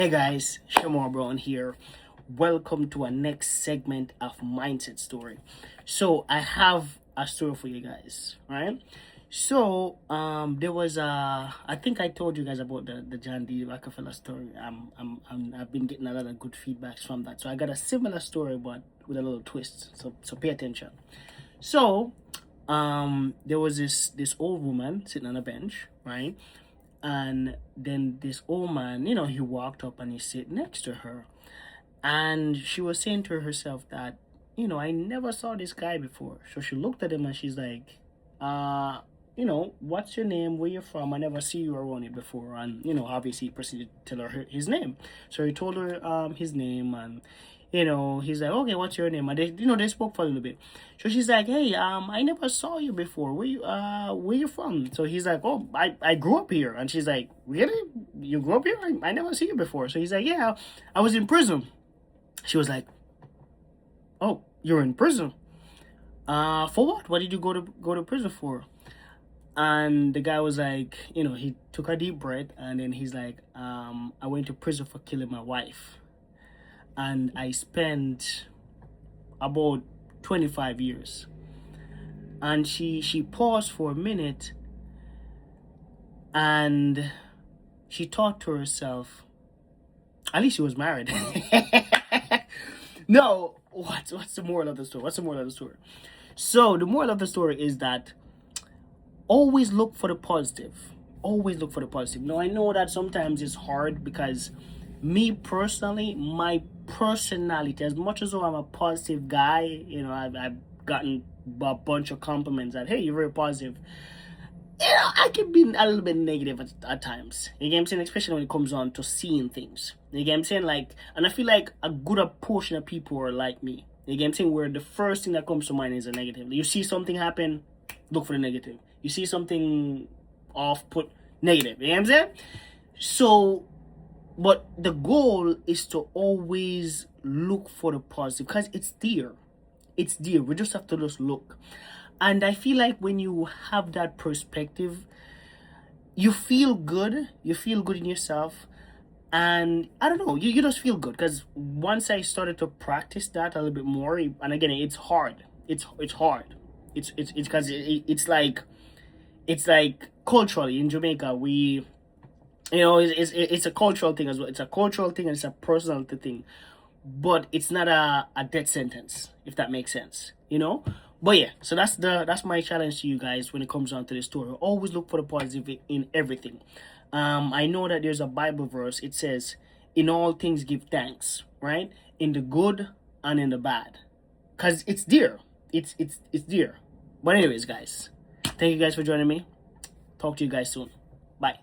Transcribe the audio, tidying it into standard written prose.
Hey guys, Shamar B here. Welcome to our next segment of Mindset Story. So I have a story for you guys, right? There was I think I told you guys about the John D. Rockefeller story. I've been getting a lot of good feedbacks from that. So I got a similar story, but with a little twist. So pay attention. So there was this old woman sitting on a bench, right? And then this old man, he walked up and he sit next to her. And she was saying to herself that, I never saw this guy before. So she looked at him and she's like, what's your name? Where you from? I never see you around here before. And, obviously he proceeded to tell her his name. So he told her his name, and he's like, okay, what's your name? And they spoke for a little bit. So she's like, hey, I never saw you before. Where you from? So he's like, oh, I grew up here. And she's like, really? You grew up here? I never see you before. So he's like, yeah, I was in prison. She was like, oh, you're in prison? For what? What did you go to prison for? And the guy was like, he took a deep breath, and then he's like, I went to prison for killing my wife. And I spent about 25 years. And she paused for a minute, and she thought to herself, at least she was married. No, what's the moral of the story? So the moral of the story is that always look for the positive. Always look for the positive. Now I know that sometimes it's hard because me personally, my personality, as much as though I'm a positive guy, I've gotten a bunch of compliments that, hey, you're very positive. I can be a little bit negative at times. You get what I'm saying? Especially when it comes on to seeing things. You get what I'm saying? And I feel like a good portion of people are like me. You get what I'm saying? Where the first thing that comes to mind is a negative. You see something happen, look for the negative. You see something off, put negative. You know what I'm saying? So, but the goal is to always look for the positive because it's there. It's there. We just have to just look. And I feel like when you have that perspective, you feel good. You feel good in yourself. And I don't know, you just feel good. Because once I started to practice that a little bit more, and again, it's hard. It's hard. It's because it's like culturally in Jamaica, we, it's a cultural thing as well. It's a cultural thing and it's a personal thing. But it's not a death sentence, if that makes sense, But yeah, so that's my challenge to you guys when it comes down to this story. Always look for the positive in everything. I know that there's a Bible verse. It says, "In all things give thanks," right? In the good and in the bad, cause it's there. It's there. But anyways, guys, thank you guys for joining me. Talk to you guys soon. Bye.